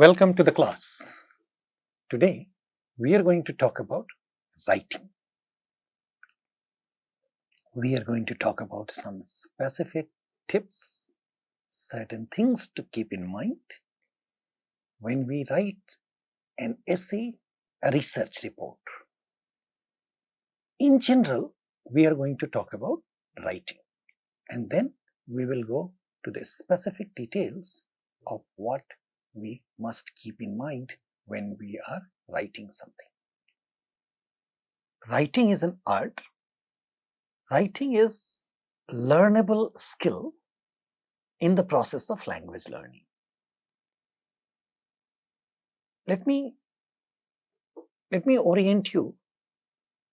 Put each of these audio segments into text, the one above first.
Welcome to the class. Today, we are going to talk about writing. We are going to talk about some specific tips, certain things to keep in mind when we write an essay, a research report. In general, we are going to talk about writing, and then we will go to the specific details of what we must keep in mind when we are writing something. Writing is an art. Writing is a learnable skill in the process of language learning. Let me orient you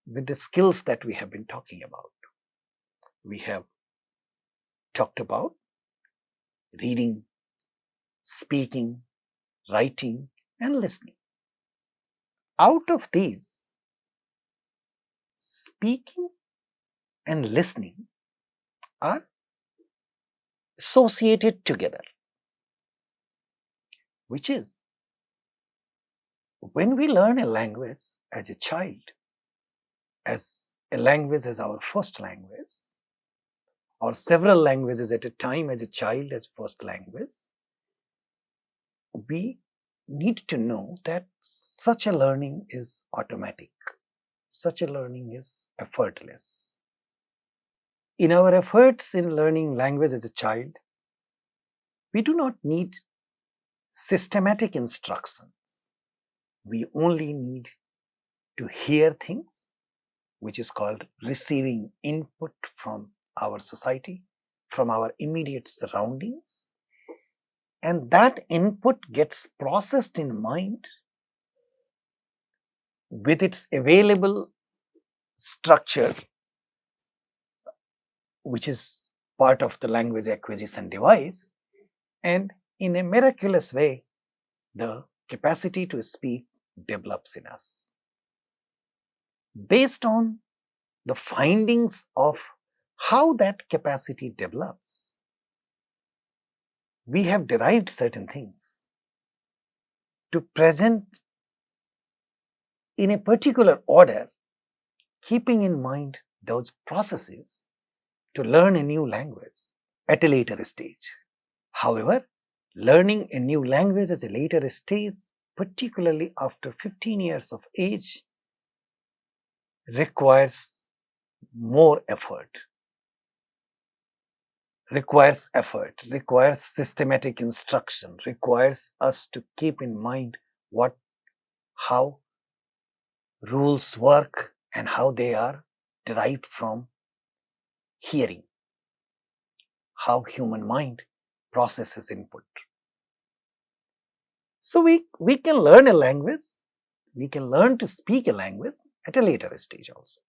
with the skills that we have been talking about. We have talked about reading, speaking, writing, and listening. Out of these, speaking and listening are associated together, which is when we learn a language as a child, as a language as our first language, or several languages at a time as a child as first language, we need to know that such a learning is automatic. Such a learning is effortless. In our efforts in learning language as a child, we do not need systematic instructions. We only need to hear things, which is called receiving input from our society, from our immediate surroundings. And that input gets processed in mind with its available structure, which is part of the language acquisition device, and in a miraculous way, the capacity to speak develops in us. Based on the findings of how that capacity develops, we have derived certain things to present in a particular order, keeping in mind those processes to learn a new language at a later stage. However, learning a new language at a later stage, particularly after 15 years of age, requires more effort, requires systematic instruction, requires us to keep in mind how rules work and how they are derived from hearing, how human mind processes input. So we can learn a language, we can learn to speak a language at a later stage also.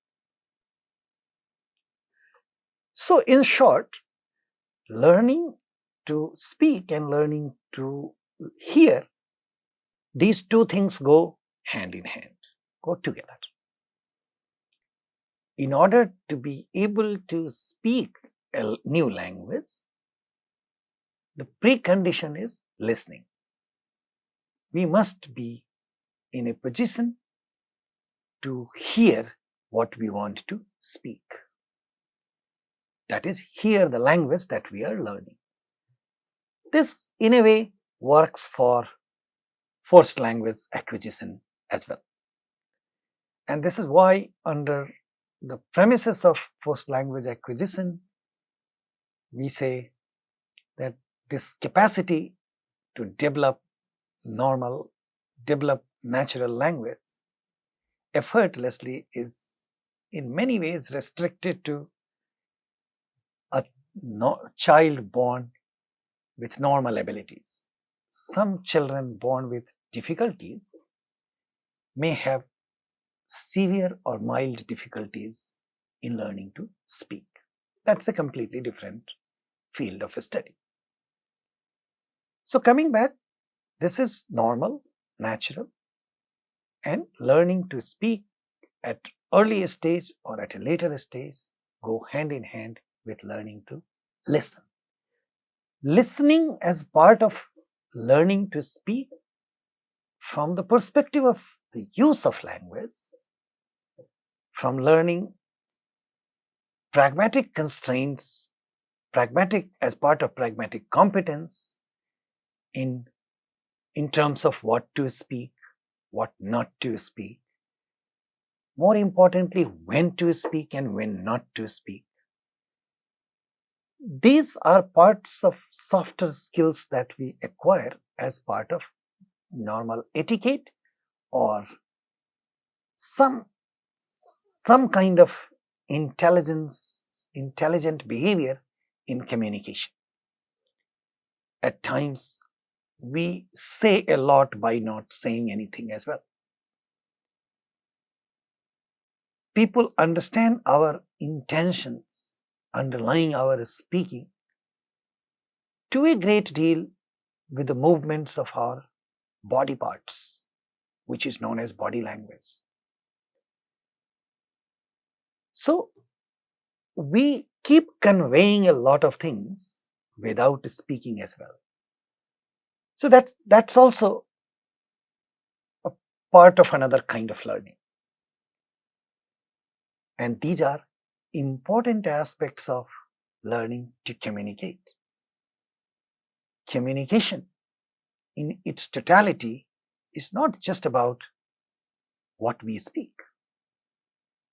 So in short, learning to speak and learning to hear, these two things go hand in hand, go together. In order to be able to speak a new language, the precondition is listening. We must be in a position to hear what we want to speak. That is, hear the language that we are learning. This, in a way, works for first language acquisition as well. And this is why, under the premises of first language acquisition, we say that this capacity to develop natural language effortlessly is in many ways restricted to a child born with normal abilities. Some children born with difficulties may have severe or mild difficulties in learning to speak. That's a completely different field of study. So coming back, this is normal, natural, and learning to speak at early stage or at a later stage go hand in hand with learning to listen. Listening as part of learning to speak from the perspective of the use of language, from learning pragmatic constraints, pragmatic as part of pragmatic competence in terms of what to speak, what not to speak, more importantly, when to speak and when not to speak. These are parts of softer skills that we acquire as part of normal etiquette or some kind of intelligent behavior in communication. At times, we say a lot by not saying anything as well. People understand our intentions underlying our speaking to a great deal with the movements of our body parts, which is known as body language. So, we keep conveying a lot of things without speaking as well. So, that's also a part of another kind of learning. And these are important aspects of learning to communicate. Communication in its totality is not just about what we speak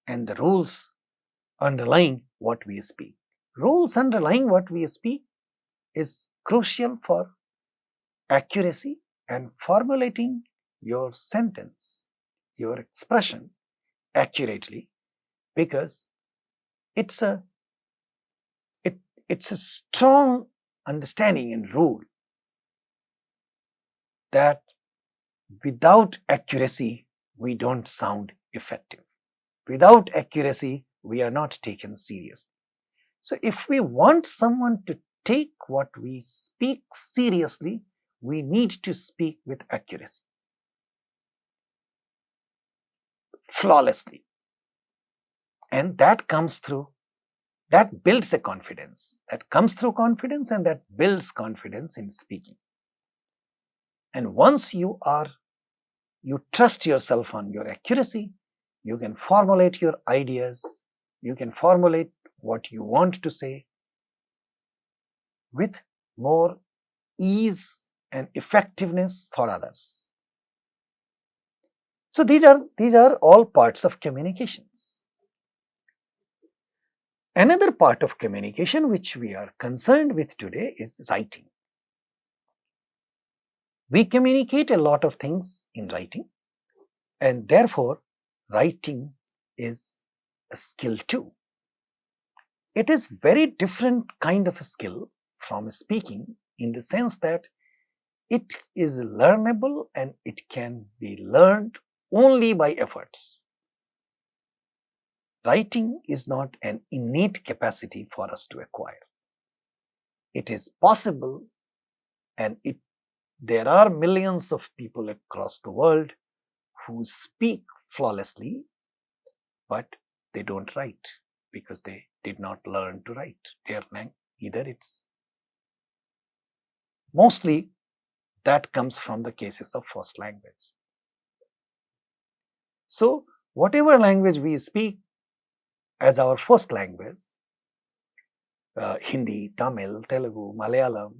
and the rules underlying what we speak. Rules underlying what we speak is crucial for accuracy and formulating your sentence, your expression accurately, because it's a strong understanding and rule that without accuracy, we don't sound effective. Without accuracy, we are not taken seriously. So if we want someone to take what we speak seriously, we need to speak with accuracy, flawlessly. And that comes through, that builds a confidence. That comes through confidence and that builds confidence in speaking. And once you trust yourself on your accuracy, you can formulate your ideas, you can formulate what you want to say with more ease and effectiveness for others. So these are all parts of communications. Another part of communication which we are concerned with today is writing. We communicate a lot of things in writing, and therefore writing is a skill too. It is very different kind of a skill from speaking in the sense that it is learnable and it can be learned only by efforts. Writing is not an innate capacity for us to acquire. It is possible, and there are millions of people across the world who speak flawlessly, but they don't write because they did not learn to write. Mostly that comes from the cases of first language. So whatever language we speak as our first language, Hindi, Tamil, Telugu, Malayalam,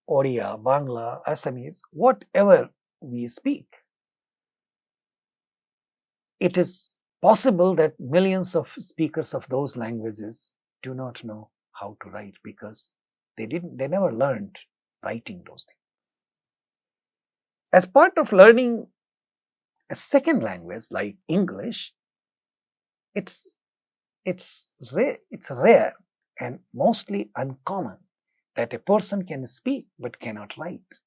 Odia, Bangla, Assamese, whatever we speak, it is possible that millions of speakers of those languages do not know how to write because they never learned writing those things. As part of learning a second language like English, it's rare and mostly uncommon that a person can speak but cannot write,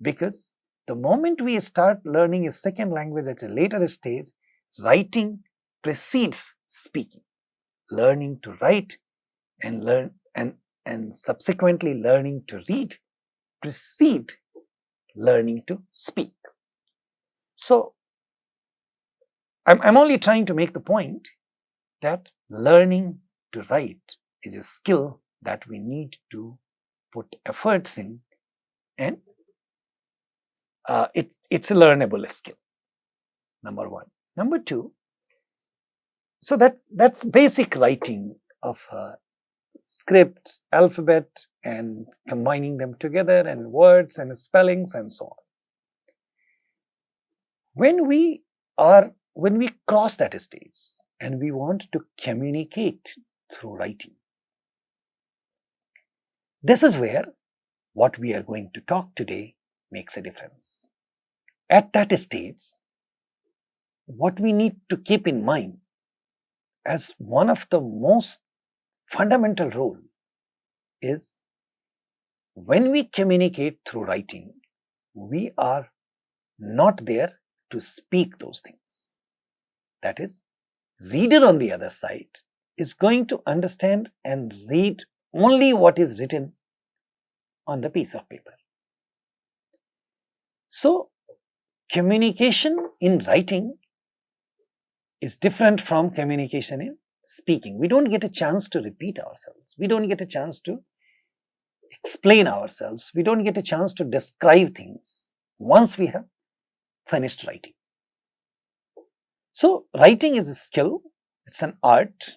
because the moment we start learning a second language at a later stage, writing precedes speaking. Learning to write and learn and subsequently learning to read precede learning to speak. So I'm only trying to make the point that learning to write is a skill that we need to put efforts in and it's a learnable skill, number one. Number two, so that's basic writing of scripts, alphabet, and combining them together, and words and spellings and so on. When we cross that stage and we want to communicate through writing, this is where what we are going to talk today makes a difference. At that stage, what we need to keep in mind as one of the most fundamental role is, when we communicate through writing, we are not there to speak those things. That is, reader on the other side is going to understand and read only what is written on the piece of paper. So, communication in writing is different from communication in speaking. We don't get a chance to repeat ourselves. We don't get a chance to explain ourselves. We don't get a chance to describe things once we have finished writing. So, writing is a skill, it's an art,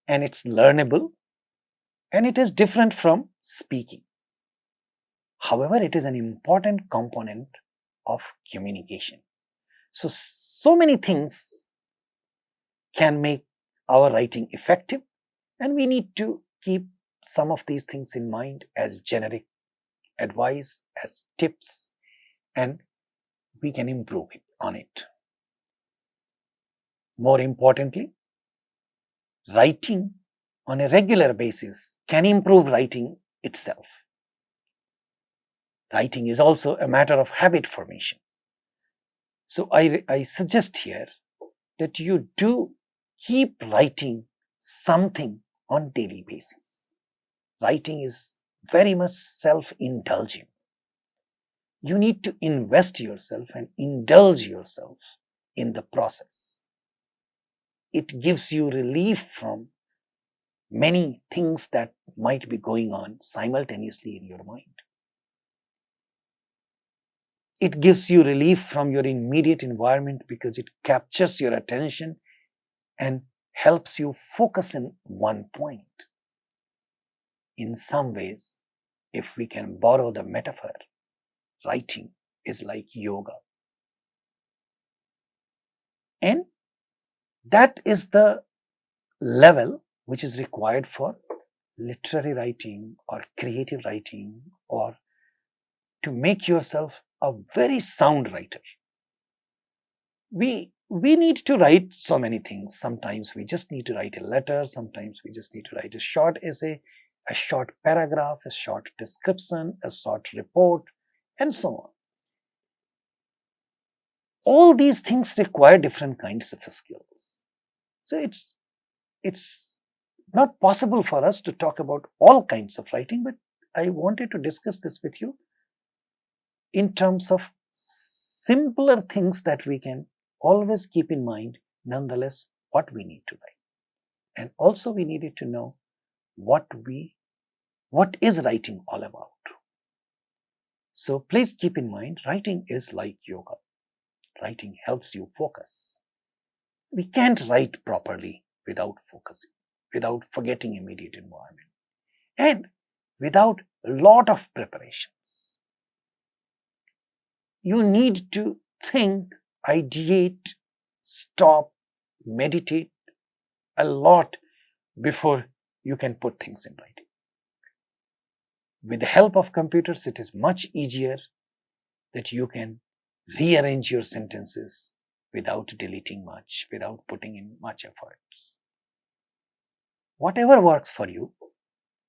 and it's learnable, and it is different from speaking. However, it is an important component of communication. So many things can make our writing effective, and we need to keep some of these things in mind as generic advice, as tips, and we can improve on it. More importantly, writing on a regular basis can improve writing itself. Writing is also a matter of habit formation. So I suggest here that you do keep writing something on daily basis. Writing is very much self-indulgent. You need to invest yourself and indulge yourself in the process. It gives you relief from many things that might be going on simultaneously in your mind. It gives you relief from your immediate environment because it captures your attention and helps you focus in one point. In some ways, if we can borrow the metaphor, writing is like yoga. And that is the level which is required for literary writing or creative writing, or to make yourself a very sound writer. We need to write so many things. Sometimes we just need to write a letter. Sometimes we just need to write a short essay, a short paragraph, a short description, a short report, and so on. All these things require different kinds of skills. So it's not possible for us to talk about all kinds of writing, but I wanted to discuss this with you in terms of simpler things that we can always keep in mind, nonetheless, what we need to write. And also we needed to know what is writing all about. So please keep in mind, writing is like yoga. Writing helps you focus. We can't write properly without focusing, without forgetting immediate environment, and without a lot of preparations. You need to think, ideate, stop, meditate a lot before you can put things in writing. With the help of computers, it is much easier that you can rearrange your sentences without deleting much, without putting in much efforts. Whatever works for you,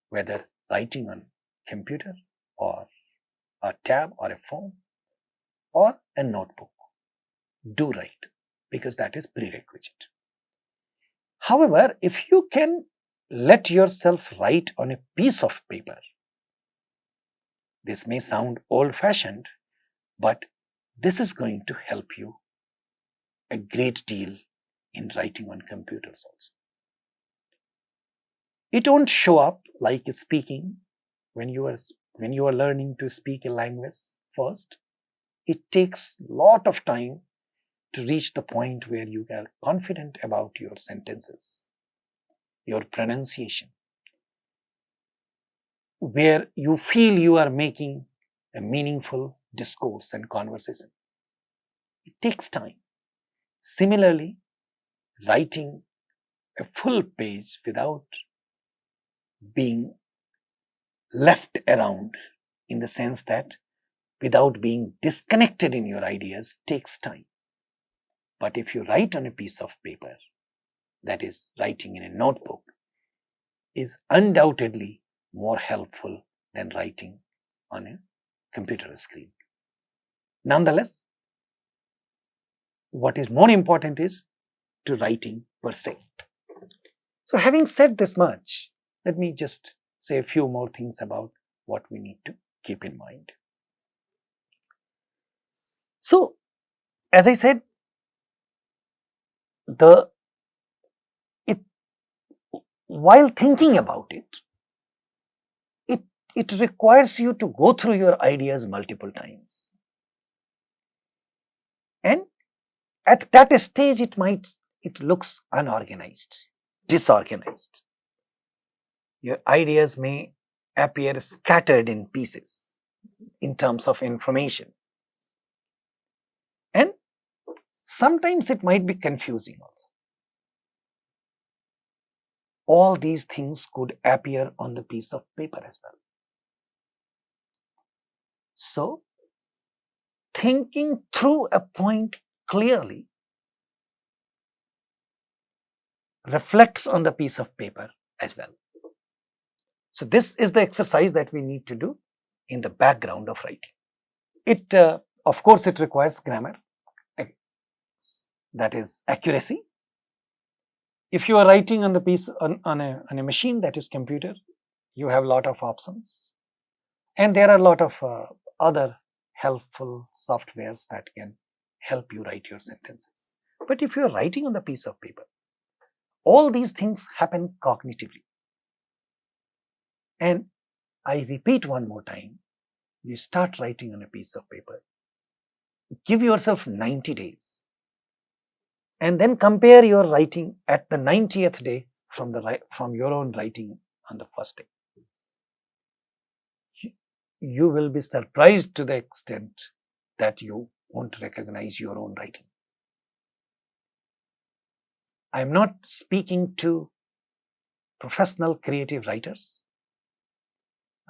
whether writing on computer or a tab or a phone or a notebook, do write, because that is prerequisite. However, if you can let yourself write on a piece of paper, this may sound old-fashioned, but this is going to help you a great deal in writing on computers also. It won't show up like speaking when you are learning to speak a language first. it takes a lot of time to reach the point where you are confident about your sentences, your pronunciation, where you feel you are making a meaningful discourse and conversation. It takes time. Similarly, writing a full page without being left around, in the sense that without being disconnected in your ideas, takes time. But if you write on a piece of paper, that is, writing in a notebook, is undoubtedly more helpful than writing on a computer screen. Nonetheless, what is more important is to writing per se. So having said this much, let me just say a few more things about what we need to keep in mind. So, as I said, while thinking about it, it requires you to go through your ideas multiple times. And at that stage, it looks unorganized, disorganized. Your ideas may appear scattered in pieces in terms of information. And sometimes it might be confusing also. All these things could appear on the piece of paper as well. So, thinking through a point clearly reflects on the piece of paper as well. So, this is the exercise that we need to do in the background of writing. Of course, it requires grammar, that is accuracy. If you are writing on the piece on a machine, that is computer, you have a lot of options, and there are a lot of other helpful softwares that can help you write your sentences. But if you are writing on the piece of paper, all these things happen cognitively. And I repeat one more time, you start writing on a piece of paper, give yourself 90 days, and then compare your writing at the 90th day from your own writing on the first day. You will be surprised to the extent that you won't recognize your own writing. I am not speaking to professional creative writers.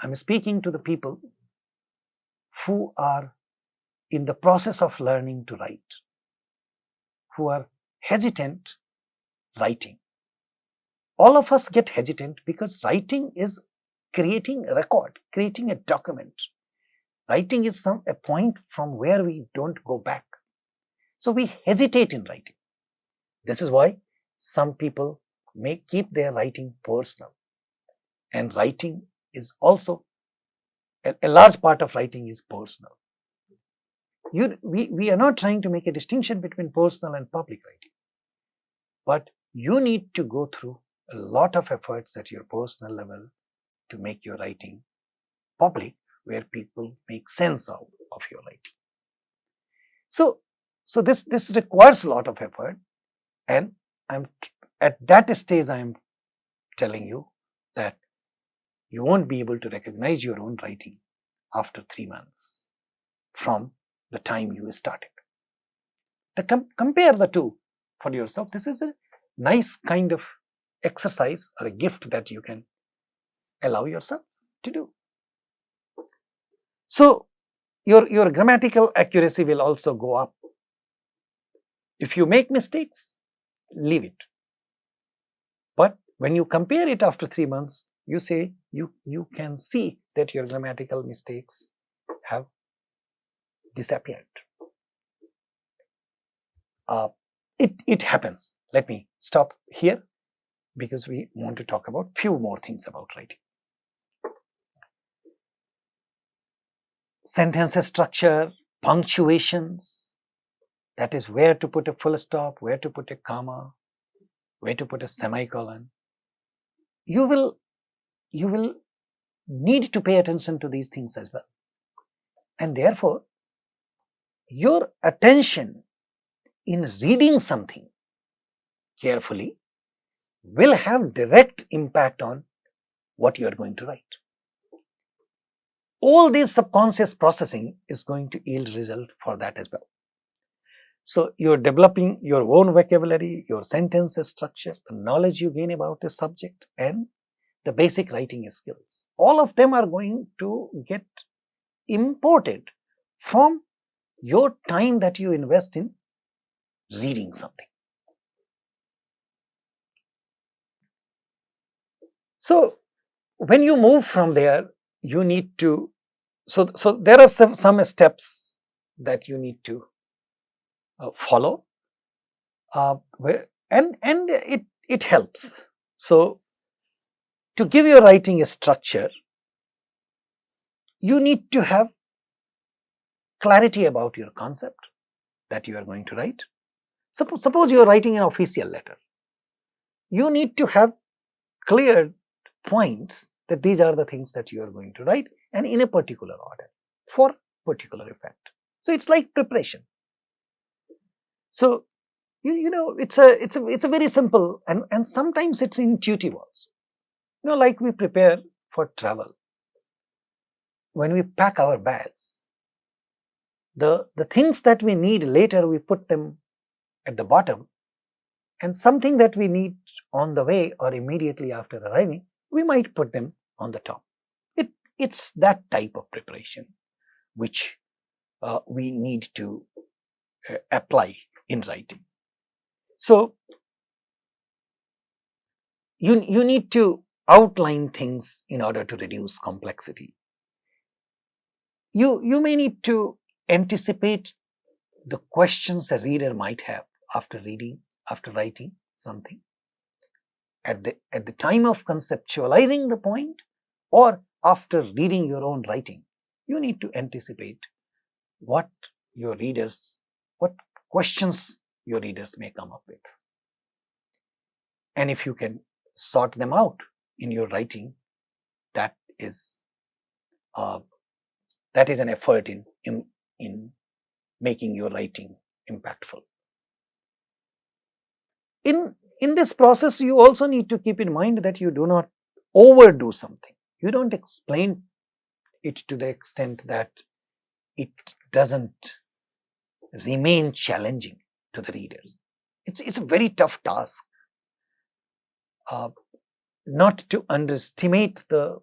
I am speaking to the people who are in the process of learning to write, who are hesitant writing. All of us get hesitant because writing is creating a record, creating a document. Writing is a point from where we don't go back. So we hesitate in writing. This is why some people may keep their writing personal. And writing is also, a large part of writing is personal. We are not trying to make a distinction between personal and public writing. But you need to go through a lot of efforts at your personal level to make your writing public, where people make sense of your writing. So this requires a lot of effort, and at that stage I am telling you that you won't be able to recognize your own writing after 3 months from the time you started. Compare the two for yourself. This is a nice kind of exercise or a gift that you can allow yourself to do. So your grammatical accuracy will also go up. If you make mistakes, leave it. But when you compare it after 3 months, you say you can see that your grammatical mistakes have disappeared. It happens. Let me stop here because we want to talk about few more things about writing. Sentence structure, punctuations, that is where to put a full stop, where to put a comma, where to put a semicolon. You will need to pay attention to these things as well. And therefore, your attention in reading something carefully will have direct impact on what you are going to write. All this subconscious processing is going to yield result for that as well. So, you are developing your own vocabulary, your sentence structure, the knowledge you gain about a subject, and the basic writing skills. All of them are going to get imported from your time that you invest in reading something. So, when you move from there, you need to, so there are some steps that you need to follow, and it helps. So, to give your writing a structure, you need to have clarity about your concept that you are going to write. Suppose you are writing an official letter. You need to have clear points that these are the things that you are going to write, and in a particular order for particular effect. So, it's like preparation. So, you know, it's a very simple, and sometimes it's intuitive also. You know, like we prepare for travel. When we pack our bags, the things that we need later, we put them at the bottom, and something that we need on the way or immediately after arriving, we might put them on the top. It's that type of preparation which we need to apply in writing. So, you need to outline things in order to reduce complexity. You may need to anticipate the questions a reader might have after writing something. At the time of conceptualizing the point, or after reading your own writing, you need to anticipate what questions your readers may come up with. And if you can sort them out in your writing, that is an effort in making your writing impactful. In this process, you also need to keep in mind that you do not overdo something. You don't explain it to the extent that it doesn't remain challenging to the readers. It's a very tough task not to underestimate the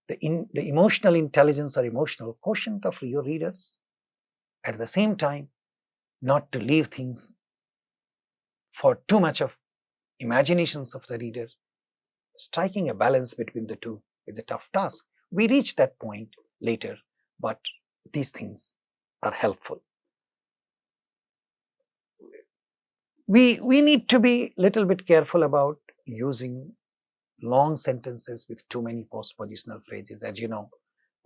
emotional intelligence or emotional quotient of your readers. At the same time, not to leave things for too much of imaginations of the reader. Striking a balance between the two is a tough task. We reach that point later, but these things are helpful. We need to be a little bit careful about using long sentences with too many postpositional phrases. As you know,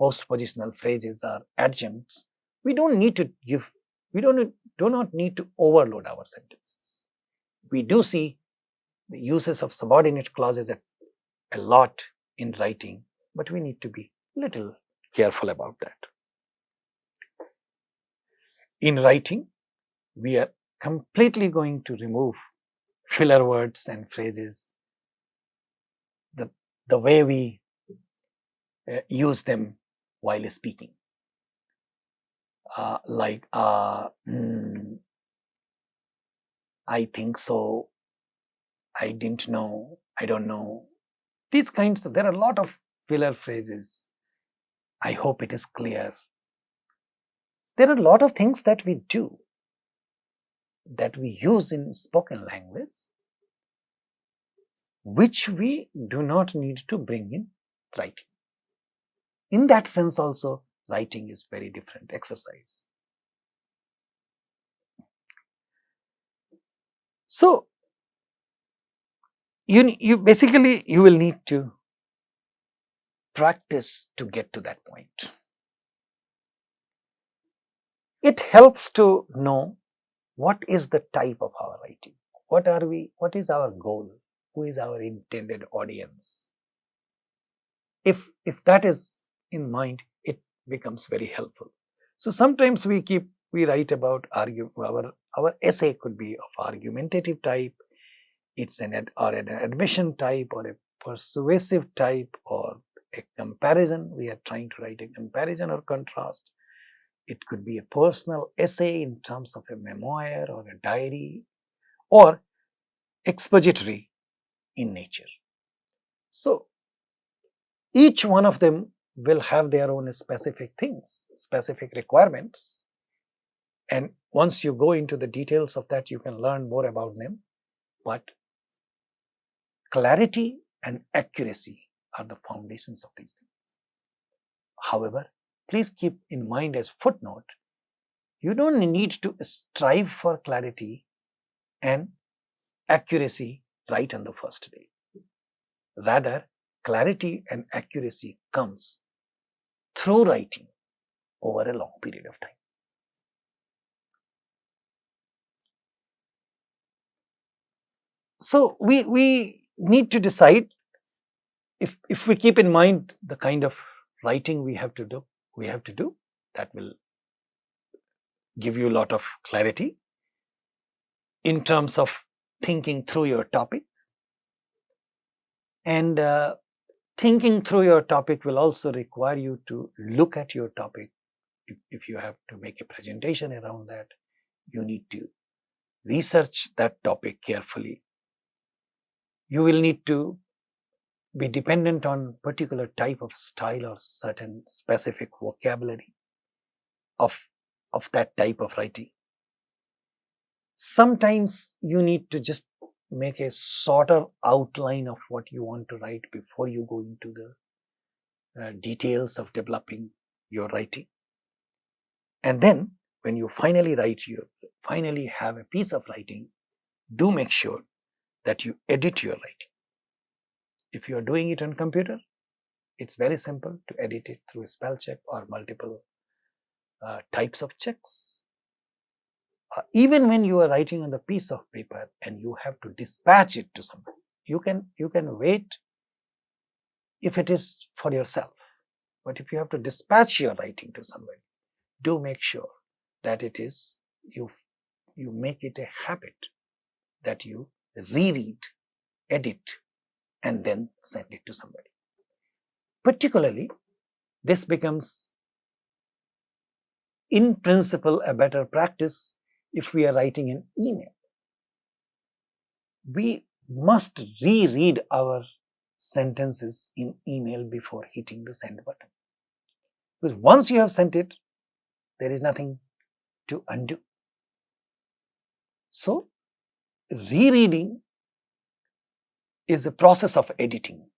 postpositional phrases are adjuncts. We do not need to overload our sentences. We do see the uses of subordinate clauses a lot in writing, but we need to be a little careful about that. In writing, we are completely going to remove filler words and phrases, the way we use them while speaking. Like, I think so, I didn't know, I don't know. These kinds there are a lot of filler phrases. I hope it is clear. There are a lot of things that we do, that we use in spoken language, which we do not need to bring in writing. In that sense also, writing is very different exercise. So, you basically you will need to practice to get to that point. It helps to know what is the type of our writing, what is our goal, who is our intended audience. If that is in mind, it becomes very helpful. So sometimes we write about our essay could be of argumentative type. It's an admission type or a persuasive type or a comparison. We are trying to write a comparison or contrast. It could be a personal essay in terms of a memoir or a diary or expository in nature. So each one of them will have their own specific things, specific requirements. And once you go into the details of that, you can learn more about them. But clarity and accuracy are the foundations of these things. However, please keep in mind as footnote, you don't need to strive for clarity and accuracy right on the first day. Rather, clarity and accuracy comes through writing over a long period of time. So we need to decide if we keep in mind the kind of writing we have to do, that will give you a lot of clarity in terms of thinking through your topic. And thinking through your topic will also require you to look at your topic. If you have to make a presentation around that, you need to research that topic carefully. You will need to be dependent on particular type of style or certain specific vocabulary of that type of writing. Sometimes you need to just make a shorter outline of what you want to write before you go into the details of developing your writing. And then when you finally have a piece of writing, do make sure that you edit your writing. If you are doing it on computer, it's very simple to edit it through a spell check or multiple types of checks. Even when you are writing on the piece of paper and you have to dispatch it to somebody, you can wait if it is for yourself. But if you have to dispatch your writing to somebody, do make sure that it is you make it a habit that you reread, edit, and then send it to somebody. Particularly, this becomes in principle a better practice if we are writing an email. We must reread our sentences in email before hitting the send button. Because once you have sent it, there is nothing to undo. So, rereading is a process of editing,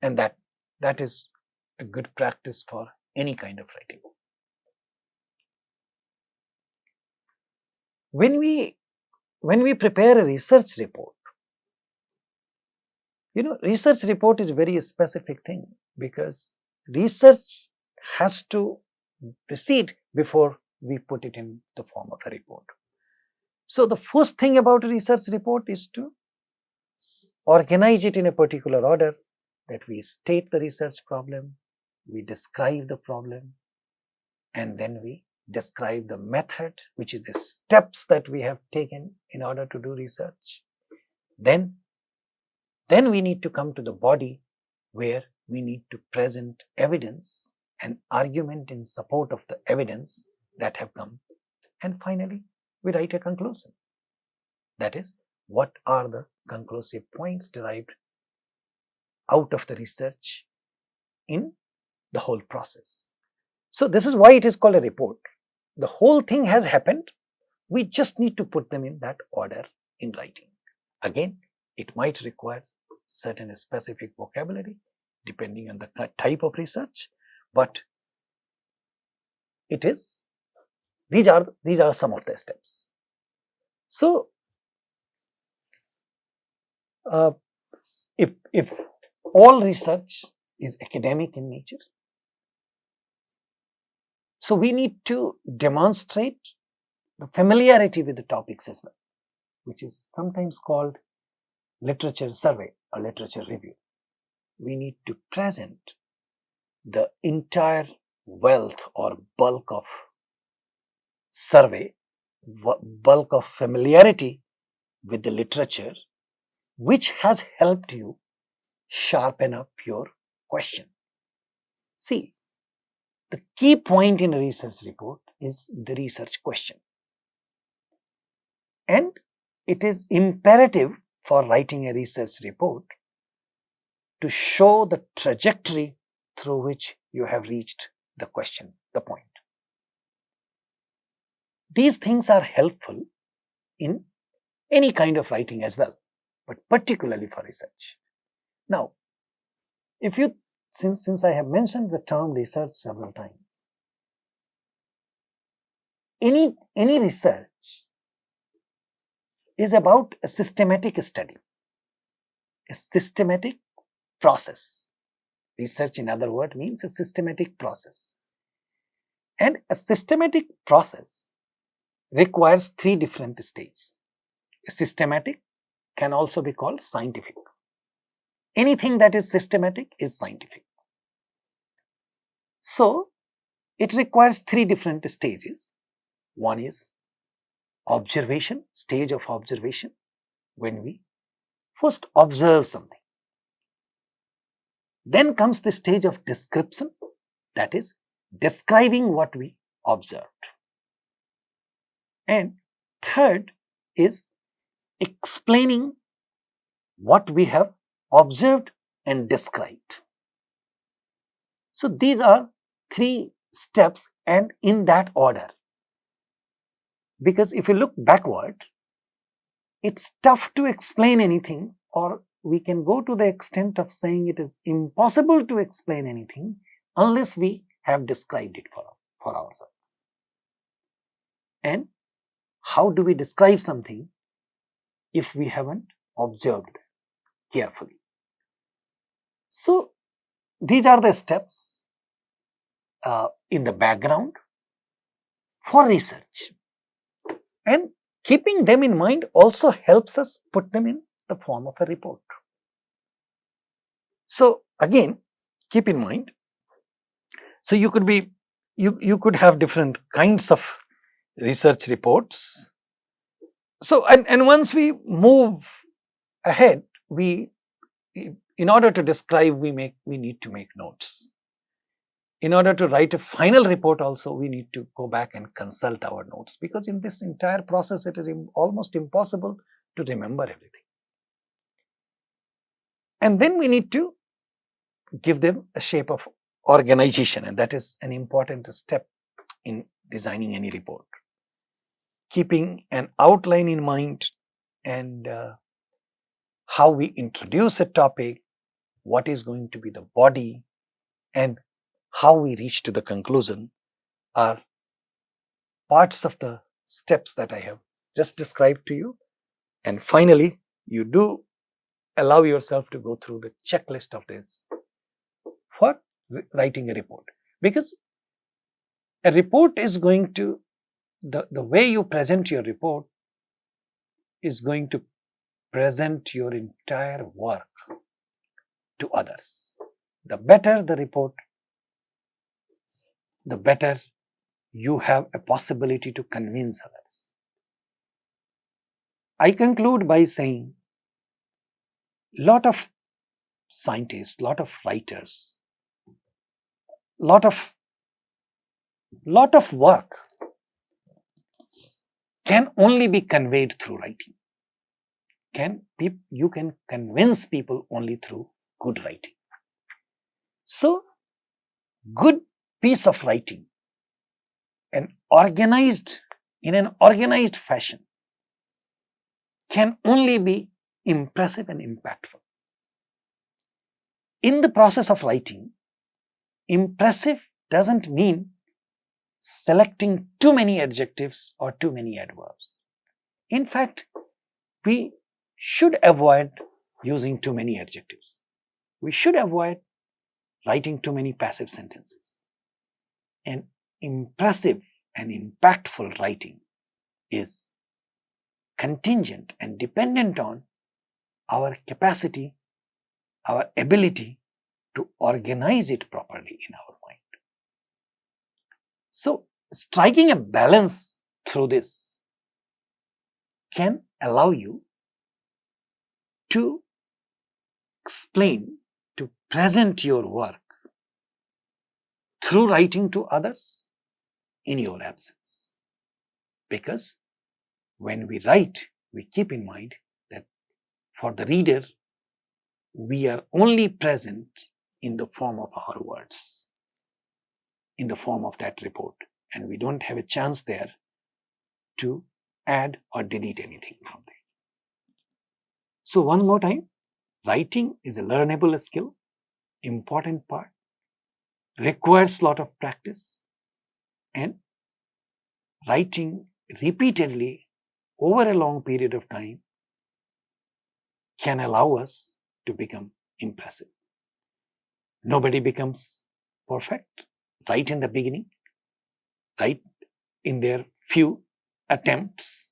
and that is a good practice for any kind of writing. When we prepare a research report, research report is a very specific thing because research has to proceed before we put it in the form of a report. So the first thing about a research report is to organize it in a particular order, that we state the research problem, we describe the problem, and then we describe the method, which is the steps that we have taken in order to do research. Then we need to come to the body where we need to present evidence and argument in support of the evidence that have come. And finally, we write a conclusion. That is, what are the conclusive points derived out of the research in the whole process. So this is why it is called a report. The whole thing has happened. We just need to put them in that order in writing. Again, it might require certain specific vocabulary depending on the type of research, but these are some of the steps. So if all research is academic in nature, so we need to demonstrate the familiarity with the topics as well, which is sometimes called literature survey or literature review. We need to present the entire wealth or bulk of survey, bulk of familiarity with the literature, which has helped you sharpen up your question. See, the key point in a research report is the research question. And it is imperative for writing a research report to show the trajectory through which you have reached the question, the point. These things are helpful in any kind of writing as well, but particularly for research. Now, if you, since I have mentioned the term research several times, any research is about a systematic study, a systematic process. Research, in other words, means a systematic process. And a systematic process requires three different stages. Systematic can also be called scientific. Anything that is systematic is scientific. So, it requires three different stages. One is observation, stage of observation, when we first observe something. Then comes the stage of description, that is describing what we observed. And third is explaining what we have observed and described. So these are three steps, and in that order. Because if you look backward, it's tough to explain anything, or we can go to the extent of saying it is impossible to explain anything unless we have described it for ourselves. And how do we describe something if we haven't observed carefully? So, these are the steps in the background for research. And keeping them in mind also helps us put them in the form of a report. So, again, keep in mind, so you could have different kinds of research reports. So, and once we move ahead, in order to describe, we need to make notes. In order to write a final report also, we need to go back and consult our notes, because in this entire process, it is almost impossible to remember everything. And then we need to give them a shape of organization, and that is an important step in designing any report. Keeping an outline in mind, and how we introduce a topic, what is going to be the body, and how we reach to the conclusion are parts of the steps that I have just described to you. And finally, you do allow yourself to go through the checklist of this for writing a report. Because a report is going to, the way you present your report is going to present your entire work to others. The better the report, the better you have a possibility to convince others. I conclude by saying, lot of scientists, lot of writers, lot of work can only be conveyed through writing. You can convince people only through good writing. So, good piece of writing, in an organized fashion, can only be impressive and impactful. In the process of writing, impressive doesn't mean selecting too many adjectives or too many adverbs. In fact, we should avoid using too many adjectives. We should avoid writing too many passive sentences. And impressive and impactful writing is contingent and dependent on our capacity, our ability to organize it properly in our mind. So, striking a balance through this can allow you to explain, to present your work through writing to others in your absence. Because when we write, we keep in mind that for the reader, we are only present in the form of our words, in the form of that report, and we don't have a chance there to add or delete anything from there. So one more time, writing is a learnable skill, important part, requires a lot of practice, and writing repeatedly over a long period of time can allow us to become impressive. Nobody becomes perfect right in the beginning, right in their few attempts.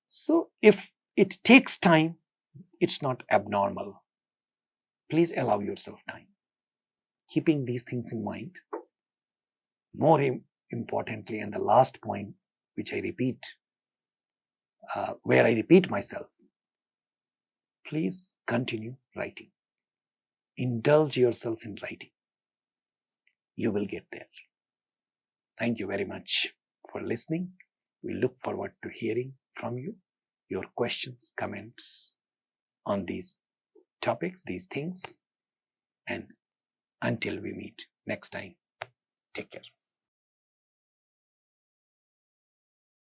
So if it takes time, it's not abnormal. Please allow yourself time. Keeping these things in mind, more importantly, and the last point which I repeat, where I repeat myself, please continue writing. Indulge yourself in writing. You will get there. Thank you very much for listening. We look forward to hearing from you, your questions, comments on these topics, these things. And until we meet next time, take care.